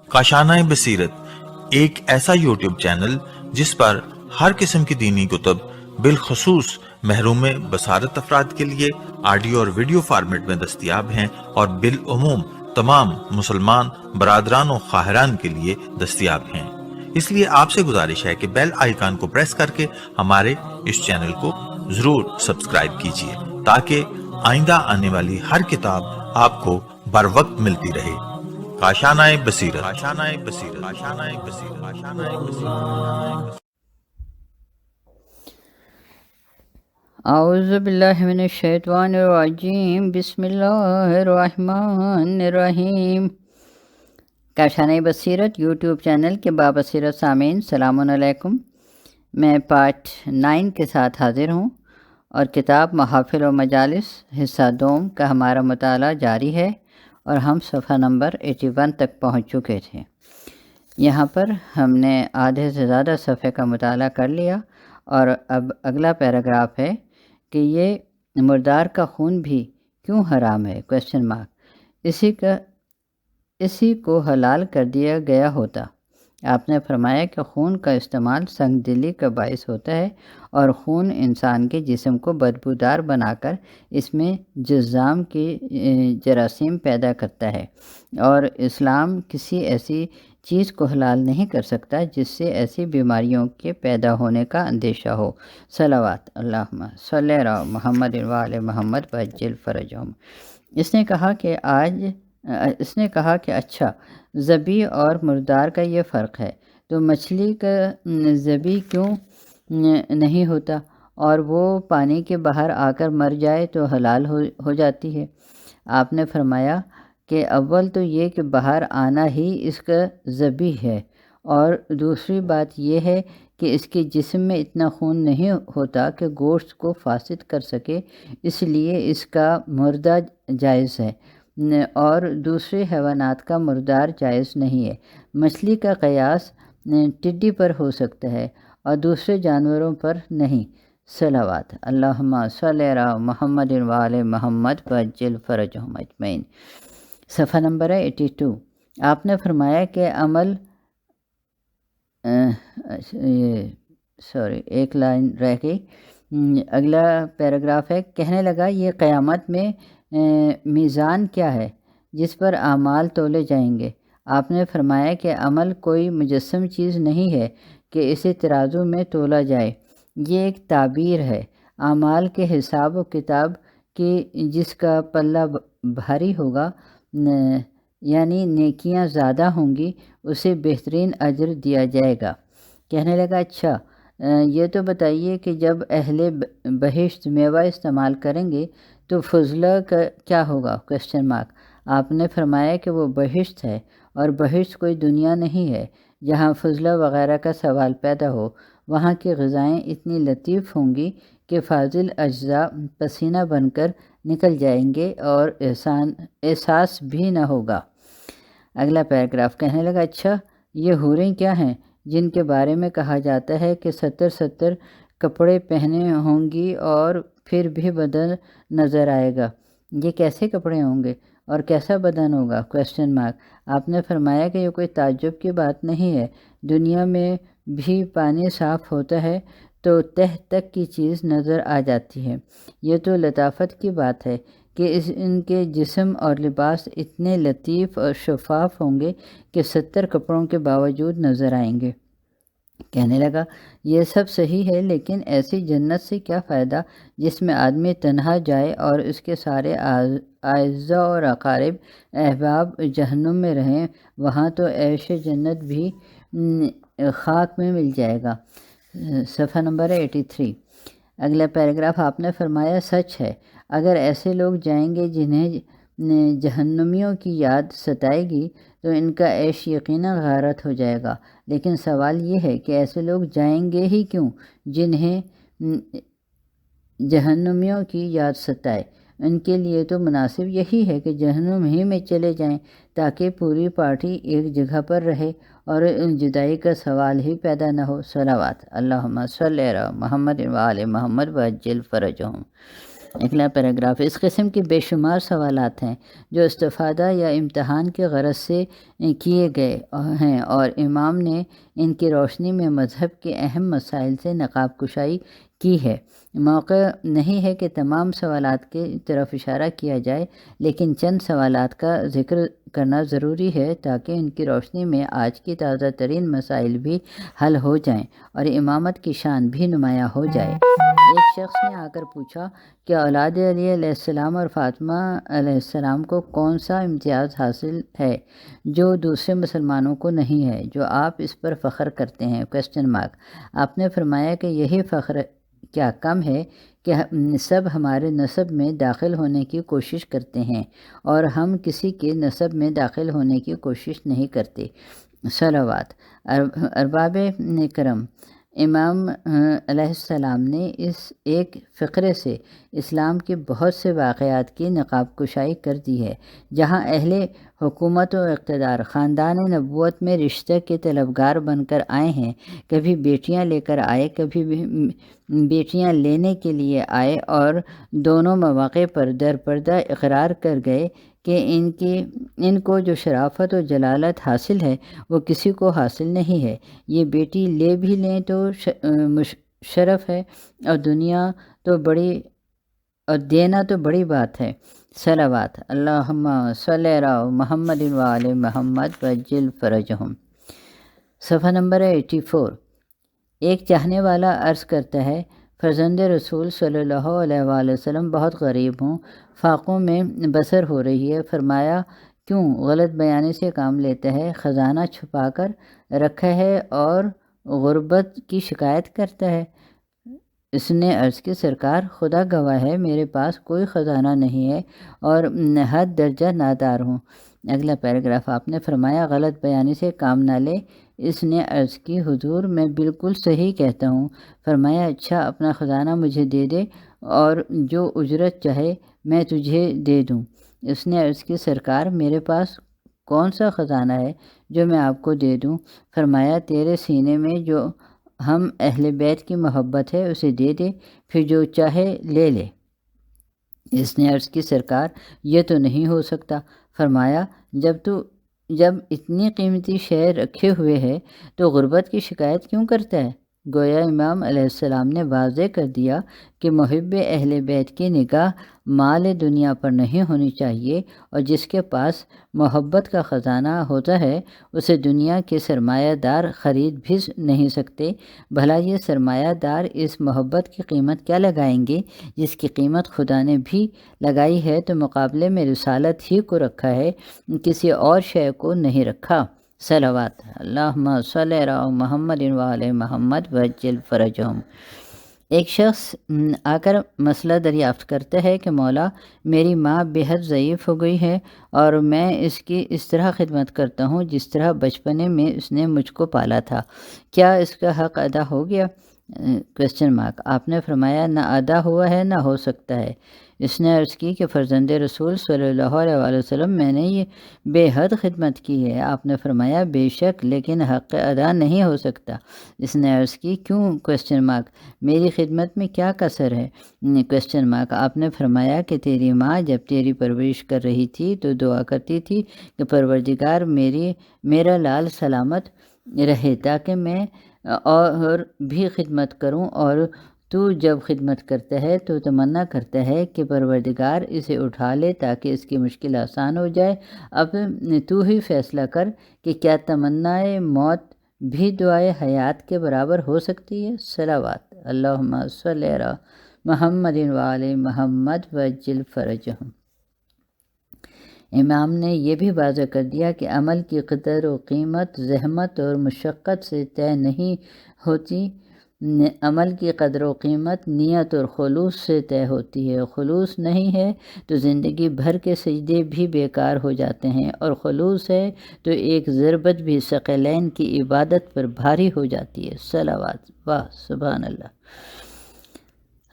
کاشانۂ بصیرت ایک ایسا یوٹیوب چینل جس پر ہر قسم کی دینی کتب بالخصوص محروم بصارت افراد کے لیے آڈیو اور ویڈیو فارمیٹ میں دستیاب ہیں اور بالعموم تمام مسلمان برادران و خواہران کے لیے دستیاب ہیں۔ اس لیے آپ سے گزارش ہے کہ بیل آئیکن کو پریس کر کے ہمارے اس چینل کو ضرور سبسکرائب کیجیے تاکہ آئندہ آنے والی ہر کتاب آپ کو بر وقت ملتی رہے۔ کاشانۂ بصیرت، کاشانۂ بصیرت، کاشانۂ بصیرت، کاشانۂ بصیرت۔ اعوذ باللہ من الشیطان الرجیم، بسم اللہ الرحمن الرحیم۔ کاشانۂ بصیرت یوٹیوب چینل کے بابصیرت سامعین، السلام علیکم۔ میں پارٹ 9 کے ساتھ حاضر ہوں اور کتاب محافل و مجالس حصہ دوم کا ہمارا مطالعہ جاری ہے اور ہم صفحہ نمبر 81 تک پہنچ چکے تھے۔ یہاں پر ہم نے آدھے سے زیادہ صفحے کا مطالعہ کر لیا اور اب اگلا پیراگراف ہے کہ یہ مردار کا خون بھی کیوں حرام ہے؟ Question mark. اسی کو حلال کر دیا گیا ہوتا۔ آپ نے فرمایا کہ خون کا استعمال سنگ دلی کا باعث ہوتا ہے اور خون انسان کے جسم کو بدبودار بنا کر اس میں جذام کی جراثیم پیدا کرتا ہے، اور اسلام کسی ایسی چیز کو حلال نہیں کر سکتا جس سے ایسی بیماریوں کے پیدا ہونے کا اندیشہ ہو۔ صلوات اللہم صلی علی محمد وآل محمد وعجل فرجہم۔ اس نے کہا کہ اچھا، ذبیح اور مردار کا یہ فرق ہے، تو مچھلی کا ذبیح کیوں نہیں ہوتا اور وہ پانی کے باہر آ کر مر جائے تو حلال ہو جاتی ہے؟ آپ نے فرمایا کہ اول تو یہ کہ باہر آنا ہی اس کا ذبیح ہے، اور دوسری بات یہ ہے کہ اس کے جسم میں اتنا خون نہیں ہوتا کہ گوشت کو فاسد کر سکے، اس لیے اس کا مردہ جائز ہے اور دوسرے حیوانات کا مردار جائز نہیں ہے۔ مچھلی کا قیاس ٹڈی پر ہو سکتا ہے اور دوسرے جانوروں پر نہیں۔ صلوات اللہم صلی علی محمد وآل محمد وعجل فرجہم اجمعین۔ صفحہ نمبر ہے 82۔ آپ نے فرمایا کہ ایک لائن رہ گئی، اگلا پیراگراف ہے۔ کہنے لگا، یہ قیامت میں میزان کیا ہے جس پر اعمال تولے جائیں گے؟ آپ نے فرمایا کہ عمل کوئی مجسم چیز نہیں ہے کہ اسے ترازو میں تولا جائے، یہ ایک تعبیر ہے اعمال کے حساب و کتاب کی۔ جس کا پلہ بھاری ہوگا یعنی نیکیاں زیادہ ہوں گی، اسے بہترین اجر دیا جائے گا۔ کہنے لگا، اچھا یہ تو بتائیے کہ جب اہل بہشت میوہ استعمال کریں گے تو فضلہ کا کیا ہوگا؟ Question mark. آپ نے فرمایا کہ وہ بہشت ہے اور بہشت کوئی دنیا نہیں ہے جہاں فضلہ وغیرہ کا سوال پیدا ہو۔ وہاں کی غذائیں اتنی لطیف ہوں گی کہ فاضل اجزاء پسینہ بن کر نکل جائیں گے اور احساس بھی نہ ہوگا۔ اگلا پیراگراف کہنے لگا، اچھا یہ حوریں کیا ہیں جن کے بارے میں کہا جاتا ہے کہ 70 کپڑے پہنے ہوں گی اور پھر بھی بدن نظر آئے گا؟ یہ کیسے کپڑے ہوں گے اور کیسا بدن ہوگا؟ Question mark. آپ نے فرمایا کہ یہ کوئی تعجب کی بات نہیں ہے، دنیا میں بھی پانی صاف ہوتا ہے تو تہ تک کی چیز نظر آ جاتی ہے۔ یہ تو لطافت کی بات ہے کہ ان کے جسم اور لباس اتنے لطیف اور شفاف ہوں گے کہ 70 کپڑوں کے باوجود نظر آئیں گے۔ کہنے لگا، یہ سب صحیح ہے، لیکن ایسی جنت سے کیا فائدہ جس میں آدمی تنہا جائے اور اس کے سارے اعزاء اور اقارب احباب جہنم میں رہیں؟ وہاں تو عیش جنت بھی خاک میں مل جائے گا۔ صفحہ نمبر 83۔ اگلا پیراگراف آپ نے فرمایا، سچ ہے، اگر ایسے لوگ جائیں گے جنہیں جہنمیوں کی یاد ستائے گی تو ان کا عیش یقیناً غارت ہو جائے گا، لیکن سوال یہ ہے کہ ایسے لوگ جائیں گے ہی کیوں جنہیں جہنمیوں کی یاد ستائے؟ ان کے لیے تو مناسب یہی ہے کہ جہنم ہی میں چلے جائیں تاکہ پوری پارٹی ایک جگہ پر رہے اور جدائی کا سوال ہی پیدا نہ ہو۔ صلوات اللہم صلی علی محمد وآل محمد وعجل فرجہم۔ اگلا پیراگراف، اس قسم کے بے شمار سوالات ہیں جو استفادہ یا امتحان کے غرض سے کیے گئے ہیں، اور امام نے ان کی روشنی میں مذہب کے اہم مسائل سے نقاب کشائی کی ہے۔ موقع نہیں ہے کہ تمام سوالات کی طرف اشارہ کیا جائے، لیکن چند سوالات کا ذکر کرنا ضروری ہے تاکہ ان کی روشنی میں آج کی تازہ ترین مسائل بھی حل ہو جائیں اور امامت کی شان بھی نمایاں ہو جائے۔ ایک شخص نے آ کر پوچھا کہ اولاد علی علیہ السلام اور فاطمہ علیہ السلام کو کون سا امتیاز حاصل ہے جو دوسرے مسلمانوں کو نہیں ہے، جو آپ اس پر فخر کرتے ہیں؟ آپ نے فرمایا کہ یہی فخر کیا کم ہے کہ سب ہمارے نسب میں داخل ہونے کی کوشش کرتے ہیں اور ہم کسی کے نسب میں داخل ہونے کی کوشش نہیں کرتے۔ صلوات۔ ارباب کرم، امام علیہ السلام نے اس ایک فقرے سے اسلام کے بہت سے واقعات کی نقاب کشائی کر دی ہے، جہاں اہل حکومت و اقتدار خاندان نبوت میں رشتہ کے طلبگار بن کر آئے ہیں۔ کبھی بیٹیاں لے کر آئے، کبھی بیٹیاں لینے کے لیے آئے، اور دونوں مواقع پر در پردہ اقرار کر گئے کہ ان کو جو شرافت و جلالت حاصل ہے وہ کسی کو حاصل نہیں ہے۔ یہ بیٹی لے بھی لیں تو شرف ہے، اور دنیا تو بڑی اور دینا تو بڑی بات ہے۔ صلوات۔ اللہم صلی علی محمد وآل محمد وعجل فرجہم۔ صفحہ نمبر 84۔ ایک چاہنے والا عرض کرتا ہے، فرزند رسول صلی اللہ علیہ وآلہ وسلم بہت غریب ہوں، فاقوں میں بسر ہو رہی ہے۔ فرمایا، کیوں؟ غلط بیانی سے کام لیتا ہے، خزانہ چھپا کر رکھا ہے اور غربت کی شکایت کرتا ہے۔ اس نے عرض کی، سرکار خدا گواہ ہے، میرے پاس کوئی خزانہ نہیں ہے اور حد درجہ نادار ہوں۔ اگلا پیراگراف، آپ نے فرمایا، غلط بیانی سے کام نہ لے۔ اس نے عرض کی، حضور میں بالکل صحیح کہتا ہوں۔ فرمایا، اچھا، اپنا خزانہ مجھے دے دے اور جو اجرت چاہے میں تجھے دے دوں۔ اس نے عرض کی، سرکار میرے پاس کون سا خزانہ ہے جو میں آپ کو دے دوں؟ فرمایا، تیرے سینے میں جو ہم اہل بیت کی محبت ہے اسے دے دے، پھر جو چاہے لے لے۔ اس نے عرض کی، سرکار یہ تو نہیں ہو سکتا۔ فرمایا، جب اتنی قیمتی شے رکھے ہوئے ہے تو غربت کی شکایت کیوں کرتا ہے؟ گویا امام علیہ السلام نے واضح کر دیا کہ محب اہل بیت کی نگاہ مال دنیا پر نہیں ہونی چاہیے، اور جس کے پاس محبت کا خزانہ ہوتا ہے اسے دنیا کے سرمایہ دار خرید بھی نہیں سکتے۔ بھلا یہ سرمایہ دار اس محبت کی قیمت کیا لگائیں گے جس کی قیمت خدا نے بھی لگائی ہے، تو مقابلے میں رسالت ہی کو رکھا ہے، کسی اور شے کو نہیں رکھا۔ صلوات۔ اللہم صلی علی محمد وآل محمد وعجل فرجہم۔ ایک شخص آ کر مسئلہ دریافت کرتا ہے کہ مولا، میری ماں بے حد ضعیف ہو گئی ہے اور میں اس کی اس طرح خدمت کرتا ہوں جس طرح بچپنے میں اس نے مجھ کو پالا تھا، کیا اس کا حق ادا ہو گیا؟ آپ نے فرمایا، نہ ادا ہوا ہے نہ ہو سکتا ہے۔ اس نے عرض کی کہ فرزند رسول صلی اللہ علیہ وآلہ وسلم میں نے یہ بے حد خدمت کی ہے۔ آپ نے فرمایا، بے شک، لیکن حق ادا نہیں ہو سکتا۔ اس نے عرض کی، کیوں؟ میری خدمت میں کیا قصر ہے؟ آپ نے فرمایا کہ تیری ماں جب تیری پرورش کر رہی تھی تو دعا کرتی تھی کہ پروردگار میرا لال سلامت رہے تاکہ میں اور بھی خدمت کروں، اور تو جب خدمت کرتا ہے تو تمنا کرتا ہے کہ پروردگار اسے اٹھا لے تاکہ اس کی مشکل آسان ہو جائے۔ اب تو ہی فیصلہ کر کہ کیا تمنائے موت بھی دعائے حیات کے برابر ہو سکتی ہے؟ صلوات۔ اللہم صلی علی محمد وآل محمد وعجل فرجہم۔ امام نے یہ بھی واضح کر دیا کہ عمل کی قدر و قیمت زحمت اور مشقت سے طے نہیں ہوتی، عمل کی قدر و قیمت نیت اور خلوص سے طے ہوتی ہے۔ خلوص نہیں ہے تو زندگی بھر کے سجدے بھی بیکار ہو جاتے ہیں، اور خلوص ہے تو ایک ضربت بھی ثقلین کی عبادت پر بھاری ہو جاتی ہے۔ صلوات۔ واہ، سبحان اللہ۔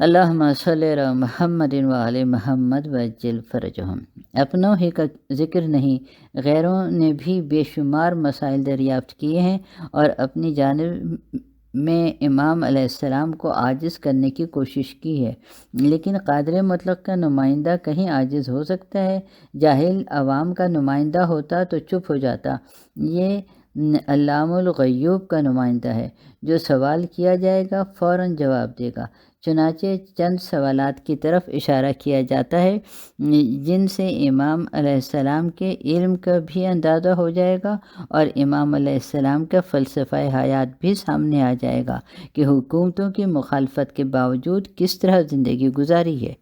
اللہم صلی علی محمد وآل محمد وعجل فرجہم۔ اپنوں ہی کا ذکر نہیں، غیروں نے بھی بے شمار مسائل دریافت کیے ہیں اور اپنی جانب میں امام علیہ السلام کو عاجز کرنے کی کوشش کی ہے، لیکن قادر مطلق کا نمائندہ کہیں عاجز ہو سکتا ہے؟ جاہل عوام کا نمائندہ ہوتا تو چپ ہو جاتا۔ یہ علام الغیوب کا نمائندہ ہے، جو سوال کیا جائے گا فوراً جواب دے گا۔ چنانچہ چند سوالات کی طرف اشارہ کیا جاتا ہے جن سے امام علیہ السلام کے علم کا بھی اندازہ ہو جائے گا اور امام علیہ السلام کا فلسفہ حیات بھی سامنے آ جائے گا کہ حکومتوں کی مخالفت کے باوجود کس طرح زندگی گزاری ہے۔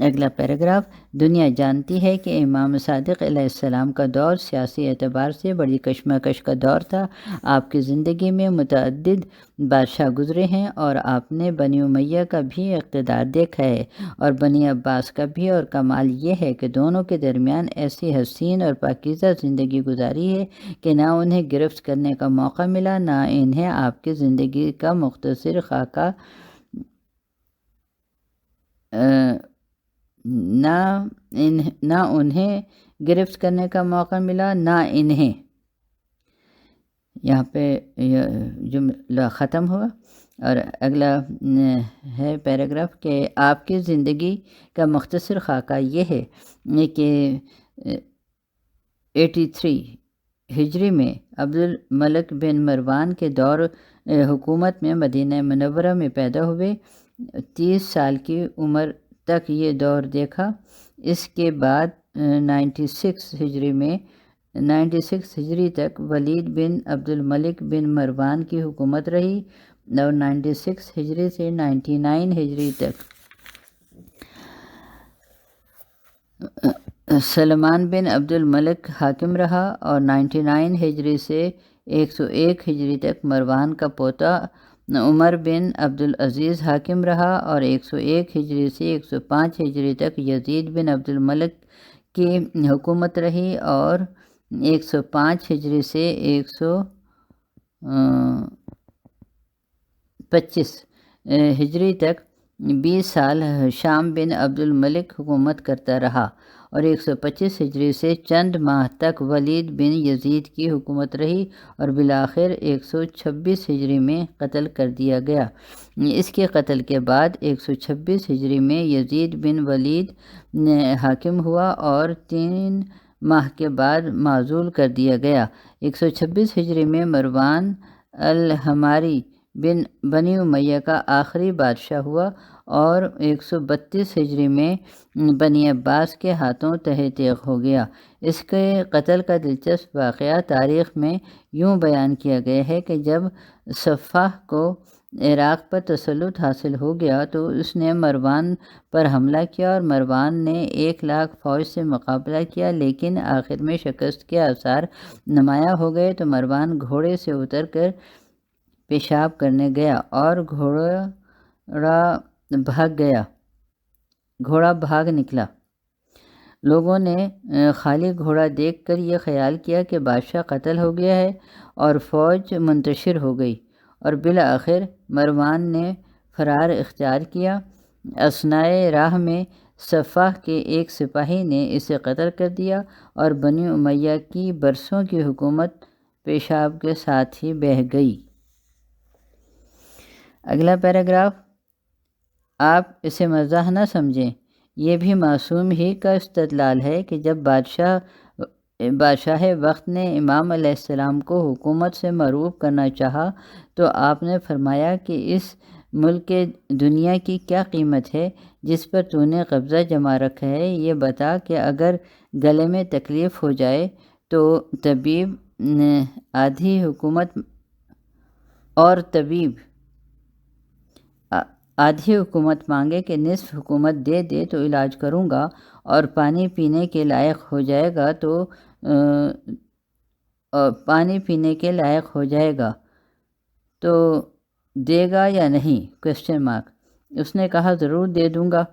اگلا پیراگراف، دنیا جانتی ہے کہ امام صادق علیہ السلام کا دور سیاسی اعتبار سے بڑی کشمکش کا دور تھا۔ آپ کی زندگی میں متعدد بادشاہ گزرے ہیں اور آپ نے بنی امیہ کا بھی اقتدار دیکھا ہے اور بنی عباس کا بھی، اور کمال یہ ہے کہ دونوں کے درمیان ایسی حسین اور پاکیزہ زندگی گزاری ہے کہ نہ انہیں گرفت کرنے کا موقع ملا، نہ انہیں آپ کی زندگی کا مختصر خاکہ نہ انہیں گرفت کرنے کا موقع ملا نہ انہیں۔ یہاں پہ جملہ ختم ہوا اور اگلا ہے پیراگراف کہ آپ کی زندگی کا مختصر خاکہ یہ ہے کہ 83 ہجری میں عبد الملک بن مروان کے دور حکومت میں مدینہ منورہ میں پیدا ہوئے۔ 30 سال کی عمر تک یہ دور دیکھا۔ اس کے بعد 96 ہجری تک ولید بن عبد الملک بن مروان کی حکومت رہی اور 96 ہجری سے 99 ہجری تک سلمان بن عبد الملک حاکم رہا اور 99 ہجری سے 101 ہجری تک مروان کا پوتا عمر بن عبد العزیز حاکم رہا اور 101 ہجری سے 105 ہجری تک یزید بن عبد الملک کی حکومت رہی اور 105 ہجری سے 125 ہجری تک 20 سال شام بن عبد الملک حکومت کرتا رہا اور 125 ہجری سے چند ماہ تک ولید بن یزید کی حکومت رہی اور بالآخر 126 ہجری میں قتل کر دیا گیا۔ اس کے قتل کے بعد 126 ہجری میں یزید بن ولید حاکم ہوا اور 3 ماہ کے بعد معزول کر دیا گیا۔ 126 ہجری میں مروان الحماری بنی امیہ کا آخری بادشاہ ہوا اور 132 ہجری میں بنی عباس کے ہاتھوں تہہ تیغ ہو گیا۔ اس کے قتل کا دلچسپ واقعہ تاریخ میں یوں بیان کیا گیا ہے کہ جب صفاح کو عراق پر تسلط حاصل ہو گیا تو اس نے مروان پر حملہ کیا اور مروان نے 1,00,000 فوج سے مقابلہ کیا، لیکن آخر میں شکست کے آثار نمایاں ہو گئے تو مروان گھوڑے سے اتر کر پیشاب کرنے گیا اور گھوڑا بھاگ نکلا۔ لوگوں نے خالی گھوڑا دیکھ کر یہ خیال کیا کہ بادشاہ قتل ہو گیا ہے اور فوج منتشر ہو گئی اور بالآخر مروان نے فرار اختیار کیا۔ اثنائے راہ میں صفاح کے ایک سپاہی نے اسے قتل کر دیا اور بنی امیہ کی برسوں کی حکومت پیشاب کے ساتھ ہی بہہ گئی۔ اگلا پیراگراف، آپ اسے مزاح نہ سمجھیں، یہ بھی معصوم ہی کا استدلال ہے کہ جب بادشاہ وقت نے امام علیہ السلام کو حکومت سے معروف کرنا چاہا تو آپ نے فرمایا کہ اس ملک دنیا کی کیا قیمت ہے جس پر تو نے قبضہ جما رکھا ہے، یہ بتا کہ اگر گلے میں تکلیف ہو جائے تو طبیب آدھی حکومت مانگے کہ نصف حکومت دے دے تو علاج کروں گا، اور پانی پینے کے لائق ہو جائے گا تو دے گا یا نہیں؟ اس نے کہا ضرور دے دوں گا۔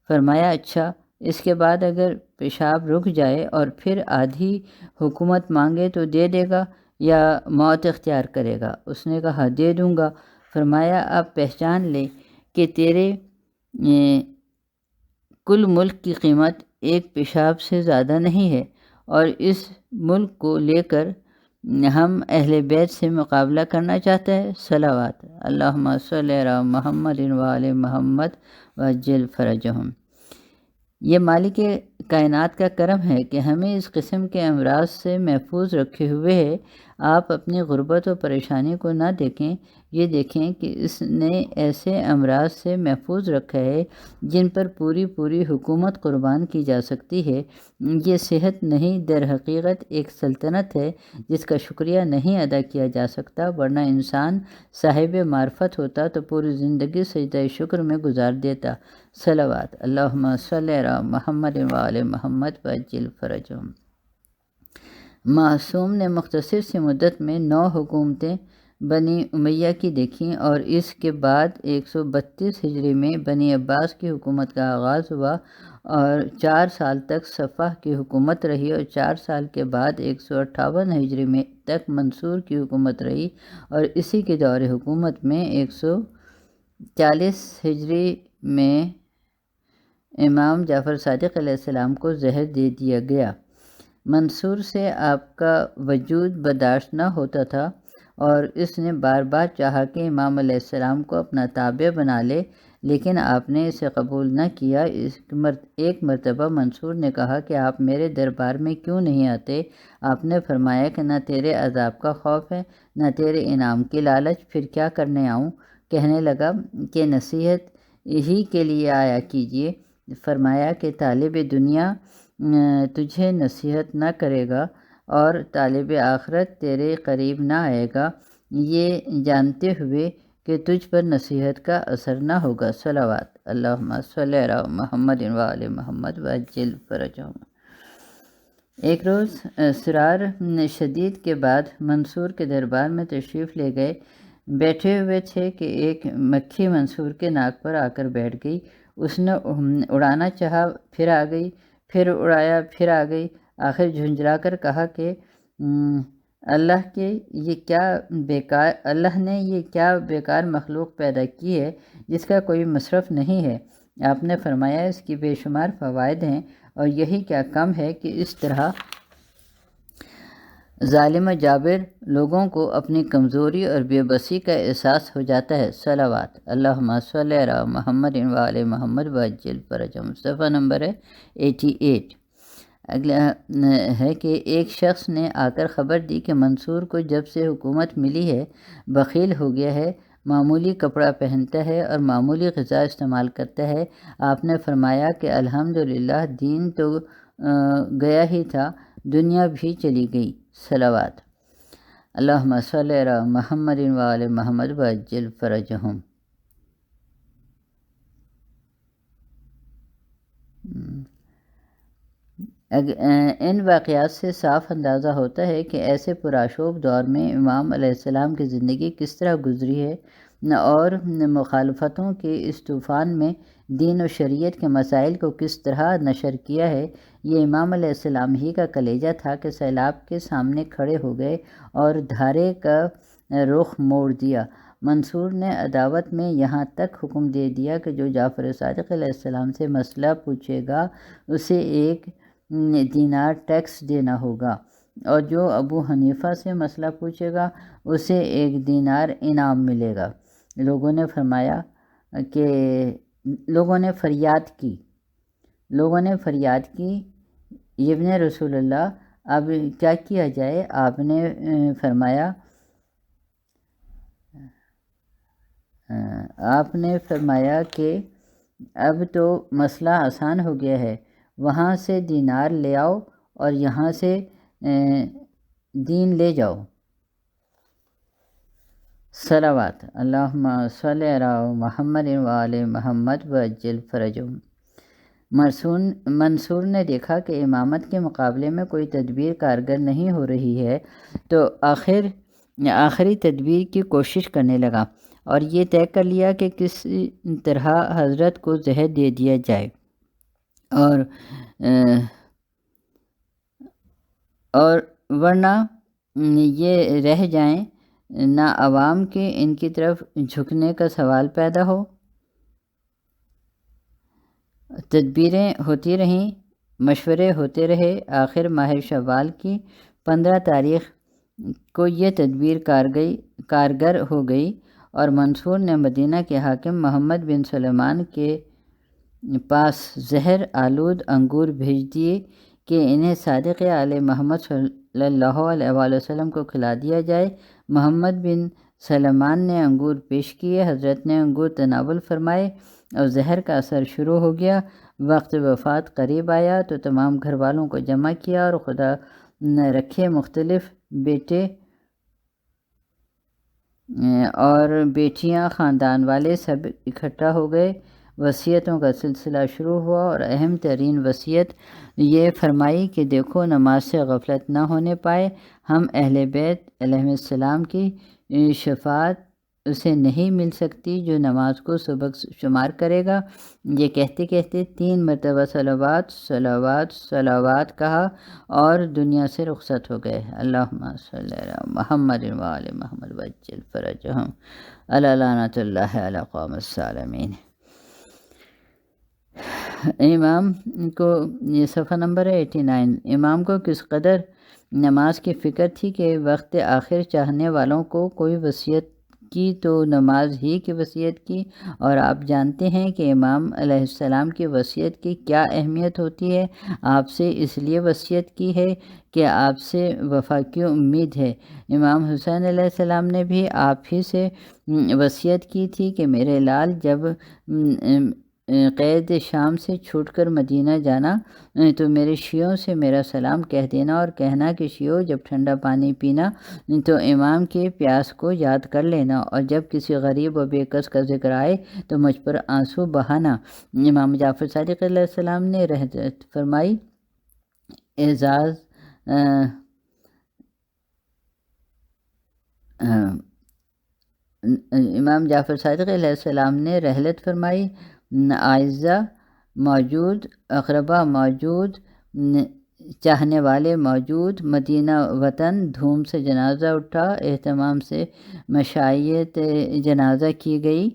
فرمایا اچھا، اس کے بعد اگر پیشاب رک جائے اور پھر آدھی حکومت مانگے تو دے دے گا یا موت اختیار کرے گا؟ اس نے کہا دے دوں گا۔ فرمایا اب پہچان لے کہ تیرے کل ملک کی قیمت ایک پیشاب سے زیادہ نہیں ہے، اور اس ملک کو لے کر ہم اہل بیت سے مقابلہ کرنا چاہتے ہیں؟ صلوات اللہم صلی علی محمد و آل محمد وعجل فرجہم۔ یہ مالک کائنات کا کرم ہے کہ ہمیں اس قسم کے امراض سے محفوظ رکھے ہوئے ہے۔ آپ اپنی غربت و پریشانی کو نہ دیکھیں، یہ دیکھیں کہ اس نے ایسے امراض سے محفوظ رکھا ہے جن پر پوری حکومت قربان کی جا سکتی ہے۔ یہ صحت نہیں، در حقیقت ایک سلطنت ہے جس کا شکریہ نہیں ادا کیا جا سکتا، ورنہ انسان صاحب معرفت ہوتا تو پوری زندگی سجدہ شکر میں گزار دیتا۔ صلوات اللہم صلی علی محمد و آل محمد وعجل فرجہم۔ معصوم نے مختصر سی مدت میں 9 حکومتیں بنی امیہ کی دیکھیں، اور اس کے بعد 132 ہجری میں بنی عباس کی حکومت کا آغاز ہوا اور 4 سال تک صفح کی حکومت رہی، اور 4 سال کے بعد 158 ہجری میں تک منصور کی حکومت رہی، اور اسی کے دور حکومت میں 140 ہجری میں امام جعفر صادق علیہ السلام کو زہر دے دیا گیا۔ منصور سے آپ کا وجود برداشت نہ ہوتا تھا، اور اس نے بار بار چاہا کہ امام علیہ السلام کو اپنا تابع بنا لے، لیکن آپ نے اسے قبول نہ کیا۔ ایک مرتبہ منصور نے کہا کہ آپ میرے دربار میں کیوں نہیں آتے؟ آپ نے فرمایا کہ نہ تیرے عذاب کا خوف ہے، نہ تیرے انعام کی لالچ، پھر کیا کرنے آؤں؟ کہنے لگا کہ نصیحت ہی کے لیے آیا کیجیے۔ فرمایا کہ طالب دنیا تجھے نصیحت نہ کرے گا، اور طالب آخرت تیرے قریب نہ آئے گا، یہ جانتے ہوئے کہ تجھ پر نصیحت کا اثر نہ ہوگا۔ صلوات اللہم صلی علی محمد و آل محمد وعجل فرجہم۔ ایک روز اسرار شدید کے بعد منصور کے دربار میں تشریف لے گئے۔ بیٹھے ہوئے تھے کہ ایک مکھی منصور کے ناک پر آ کر بیٹھ گئی۔ اس نے اڑانا چاہا، پھر آ گئی، پھر اڑایا، پھر آ گئی۔ آخر جھنجھلا کر کہا کہ اللہ نے یہ کیا بیکار مخلوق پیدا کی ہے جس کا کوئی مصرف نہیں ہے۔ آپ نے فرمایا اس کی بے شمار فوائد ہیں، اور یہی کیا کم ہے کہ اس طرح ظالم و جابر لوگوں کو اپنی کمزوری اور بے بسی کا احساس ہو جاتا ہے۔ صلوات اللہم صلی علی محمد و آل محمد وعجل فرجہم۔ صفحہ نمبر ہے 88۔ اگلا ہے کہ ایک شخص نے آ کر خبر دی کہ منصور کو جب سے حکومت ملی ہے بخیل ہو گیا ہے، معمولی کپڑا پہنتا ہے اور معمولی غذا استعمال کرتا ہے۔ آپ نے فرمایا کہ الحمدللہ، دین تو گیا ہی تھا، دنیا بھی چلی گئی۔ صلوات اللہم صلی علی محمد و آل محمد وعجل فرجہم۔ ان واقعات سے صاف اندازہ ہوتا ہے کہ ایسے پرآشوب دور میں امام علیہ السلام کی زندگی کس طرح گزری ہے، اور مخالفتوں کے اس طوفان میں دین و شریعت کے مسائل کو کس طرح نشر کیا ہے۔ یہ امام علیہ السلام ہی کا کلیجہ تھا کہ سیلاب کے سامنے کھڑے ہو گئے اور دھارے کا رخ موڑ دیا۔ منصور نے عداوت میں یہاں تک حکم دے دیا کہ جو جعفر صادق علیہ السلام سے مسئلہ پوچھے گا اسے 1 دینار ٹیکس دینا ہوگا، اور جو ابو حنیفہ سے مسئلہ پوچھے گا اسے 1 دینار انعام ملے گا۔ لوگوں نے فریاد کی ابن رسول اللہ، اب کیا کیا جائے؟ آپ نے فرمایا کہ اب تو مسئلہ آسان ہو گیا ہے، وہاں سے دینار لے آؤ اور یہاں سے دین لے جاؤ۔ صلوات اللہم صلی علی محمد و آل محمد وعجل فرجہم۔ منصور نے دیکھا کہ امامت کے مقابلے میں کوئی تدبیر کارگر نہیں ہو رہی ہے، تو آخری تدبیر کی کوشش کرنے لگا، اور یہ طے کر لیا کہ کس طرح حضرت کو زہر دے دیا جائے، اور ورنہ یہ رہ جائیں، نہ عوام کے ان کی طرف جھکنے کا سوال پیدا ہو۔ تدبیریں ہوتی رہیں، مشورے ہوتے رہے۔ آخر ماہ شوال کی 15 تاریخ کو یہ تدبیر کارگر ہو گئی اور منصور نے مدینہ کے حاکم محمد بن سلیمان کے پاس زہر آلود انگور بھیج دیے کہ انہیں صادق آل محمد صلی اللہ علیہ وآلہ وسلم کو کھلا دیا جائے۔ محمد بن سلیمان نے انگور پیش کیے، حضرت نے انگور تناول فرمائے اور زہر کا اثر شروع ہو گیا۔ وقت وفات قریب آیا تو تمام گھر والوں کو جمع کیا اور خدا نہ رکھے مختلف بیٹے اور بیٹیاں خاندان والے سب اکٹھا ہو گئے۔ وصیتوں کا سلسلہ شروع ہوا اور اہم ترین وصیت یہ فرمائی کہ دیکھو نماز سے غفلت نہ ہونے پائے۔ ہم اہل بیت علیہ السلام کی شفاعت اسے نہیں مل سکتی جو نماز کو سبق شمار کرے گا۔ یہ کہتے کہتے 3 مرتبہ صلوات صلوات صلوات کہا اور دنیا سے رخصت ہو گئے۔ اللہم صلی علی محمد وآل محمد وعجل فرجہم الا لعنۃ اللہ علی قوم الظالمین۔ امام کو یہ صفحہ نمبر ہے 89۔ امام کو کس قدر نماز کی فکر تھی کہ وقت آخر چاہنے والوں کو کوئی وصیت کی تو نماز ہی کی وصیت کی، اور آپ جانتے ہیں کہ امام علیہ السلام کی وصیت کی کیا اہمیت ہوتی ہے۔ آپ سے اس لیے وصیت کی ہے کہ آپ سے وفا کی امید ہے۔ امام حسین علیہ السلام نے بھی آپ ہی سے وصیت کی تھی کہ میرے لال جب قید شام سے چھوٹ کر مدینہ جانا تو میرے شیعوں سے میرا سلام کہہ دینا اور کہنا کہ شیعوں جب ٹھنڈا پانی پینا تو امام کے پیاس کو یاد کر لینا، اور جب کسی غریب و بے کس کا ذکر آئے تو مجھ پر آنسو بہانا۔ امام جعفر صادق علیہ السلام نے رحمت فرمائی اعزاز امام جعفر صادق علیہ السلام نے رحلت فرمائی، اعزہ موجود، اقربا موجود، چاہنے والے موجود، مدینہ وطن دھوم سے جنازہ اٹھا، اہتمام سے مشائیت جنازہ کی گئی۔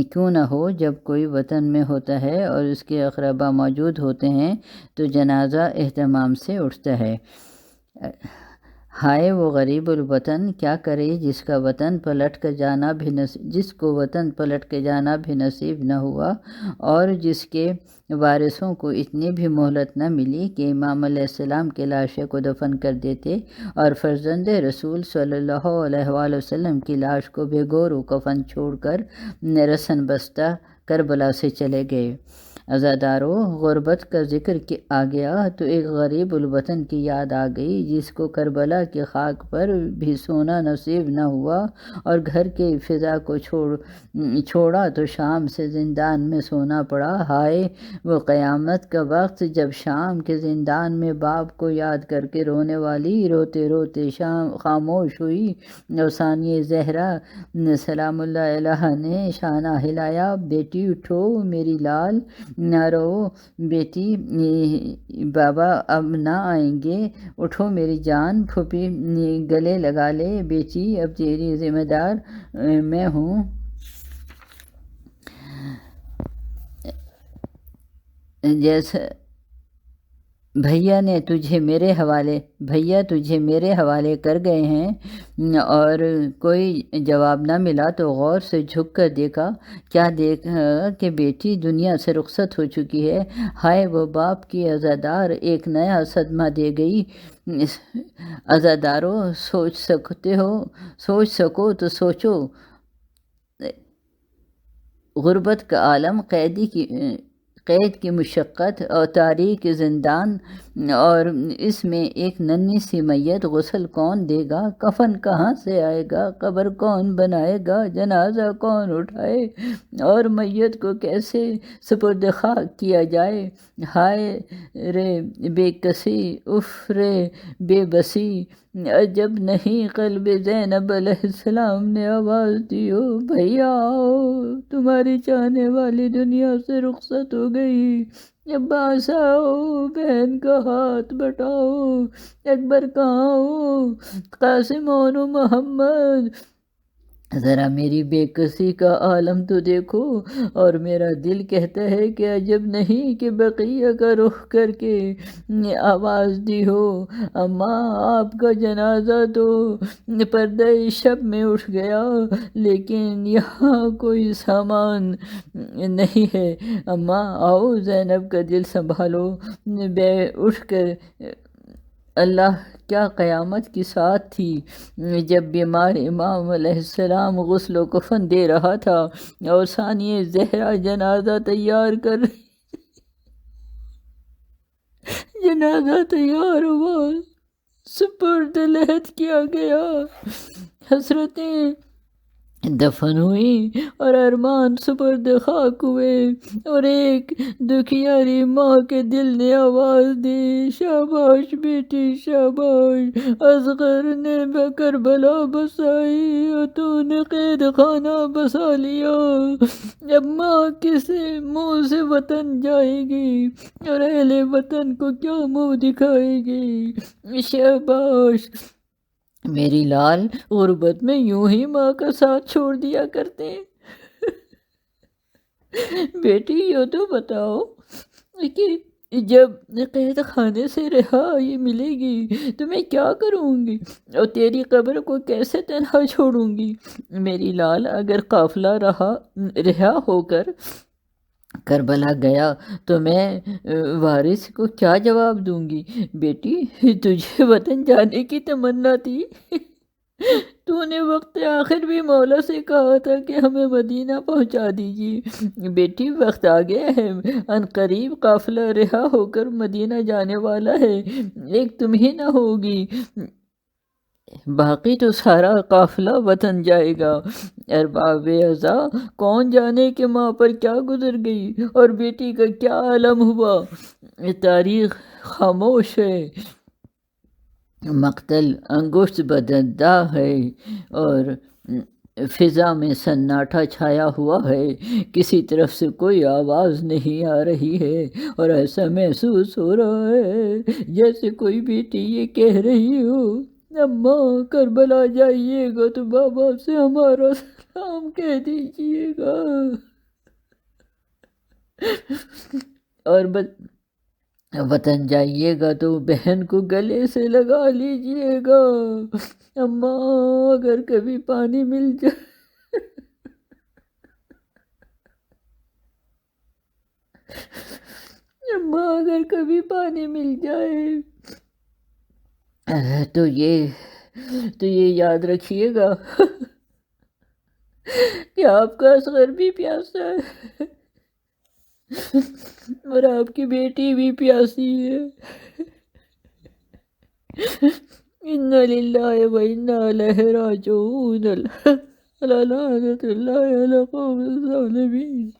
کیوں نہ ہو جب کوئی وطن میں ہوتا ہے اور اس کے اقربا موجود ہوتے ہیں تو جنازہ اہتمام سے اٹھتا ہے۔ ہائے وہ غریب الوطن کیا کرے جس کو وطن پلٹ کے جانا بھی نصیب نہ ہوا، اور جس کے وارثوں کو اتنی بھی مہلت نہ ملی کہ امام علیہ السلام کے لاشے کو دفن کر دیتے اور فرزند رسول صلی اللہ علیہ وآلہ وسلم کی لاش کو بے گور و کفن چھوڑ کر رسن بستہ کربلا سے چلے گئے۔ عزادارو، غربت کا ذکر آ گیا تو ایک غریب الوطن کی یاد آ گئی جس کو کربلا کی خاک پر بھی سونا نصیب نہ ہوا اور گھر کے فضا کو چھوڑا تو شام سے زندان میں سونا پڑا۔ ہائے وہ قیامت کا وقت جب شام کے زندان میں باپ کو یاد کر کے رونے والی روتے روتے شام خاموش ہوئی اور ثانیہ زہرا سلام اللہ علیہ نے شانہ ہلایا، بیٹی اٹھو میری لال، نہ رو بیٹی، بابا اب نہ آئیں گے، اٹھو میری جان، پھوپھی گلے لگا لے بیٹی، اب تیری ذمہ دار میں ہوں۔ جیسا بھیا تجھے میرے حوالے کر گئے ہیں اور کوئی جواب نہ ملا تو غور سے جھک کر دیکھا، کیا دیکھا کہ بیٹی دنیا سے رخصت ہو چکی ہے۔ ہائے وہ باپ کی عزادار ایک نیا صدمہ دے گئی۔ عزادارو، سوچ سکو تو سوچو، غربت کا عالم، قید کی مشقت اور تاریک زندان، اور اس میں ایک ننھی سی میت، غسل کون دے گا، کفن کہاں سے آئے گا، قبر کون بنائے گا، جنازہ کون اٹھائے اور میت کو کیسے سپرد خاک کیا جائے۔ ہائے رے بے کسی، اف رے بے بسی، عجب نہیں قلب زینب علیہ السلام نے آواز دی، او بھیا آؤ، تمہاری چاہنے والی دنیا سے رخصت ہو گئی، عباس آؤ، بہن کا ہاتھ بٹاؤ، اکبر کہاں ہو، قاسم و محمد، ذرا میری بے کسی کا عالم تو دیکھو، اور میرا دل کہتا ہے کہ عجب نہیں کہ بقیہ کا رخ کر کے آواز دی ہو، اماں آپ کا جنازہ تو پردہ شب میں اٹھ گیا، لیکن یہاں کوئی سامان نہیں ہے، اماں آؤ زینب کا دل سنبھالو۔ اٹھ کر اللہ، کیا قیامت کی ساتھ تھی جب بیمار امام علیہ السلام غسل و کفن دے رہا تھا اور ثانیہ زہرا جنازہ تیار ہوا، سپرد لحد کیا گیا، حسرتیں دفن ہوئی اور ارمان سپرد خاک ہوئے، اور ایک دکھیاری ماں کے دل نے آواز دی، شاباش بیٹی شاباش، اصغر نے کربلا بسائی اور تو نے قید خانہ بسا لیا، اب ماں کس منہ سے وطن جائے گی اور اہل وطن کو کیا منہ دکھائے گی، شاباش میری لال، غربت میں یوں ہی ماں کا ساتھ چھوڑ دیا کرتے ہیں۔ بیٹی یہ تو بتاؤ کہ جب قید خانے سے رہائی ملے گی تو میں کیا کروں گی اور تیری قبر کو کیسے تنہا چھوڑوں گی؟ میری لال، اگر قافلہ رہا ہو کر کربلا گیا تو میں وارث کو کیا جواب دوں گی؟ بیٹی تجھے وطن جانے کی تمنا تھی، تو نے وقت آخر بھی مولا سے کہا تھا کہ ہمیں مدینہ پہنچا دیجیے۔ بیٹی وقت آ گیا ہے، ان قریب قافلہ رہا ہو کر مدینہ جانے والا ہے، ایک تم ہی نہ ہوگی، باقی تو سارا قافلہ وطن جائے گا۔ ارباب اعضا، کون جانے کہ ماں پر کیا گزر گئی اور بیٹی کا کیا عالم ہوا، تاریخ خاموش ہے، مقتل انگشت بدندہ ہے اور فضا میں سناٹا چھایا ہوا ہے، کسی طرف سے کوئی آواز نہیں آ رہی ہے، اور ایسا محسوس ہو رہا ہے جیسے کوئی بیٹی یہ کہہ رہی ہو، اماں کربلا جائیے گا تو بابا سے ہمارا سلام کہہ دیجیے گا، اور وطن جائیے گا تو بہن کو گلے سے لگا لیجیے گا، اماں اگر کبھی پانی مل جائے، اماں اگر کبھی پانی مل جائے تو یہ یاد رکھیے گا کہ آپ کا اصغر بھی پیاسا ہے اور آپ کی بیٹی بھی پیاسی ہے، اِنَّا لِلَّهِ وَإِنَّا إِلَيْهِ راجعون، أَلَا لَعْنَةُ اللَّهِ عَلَى الْقَوْمِ الظَّالِمِينَ۔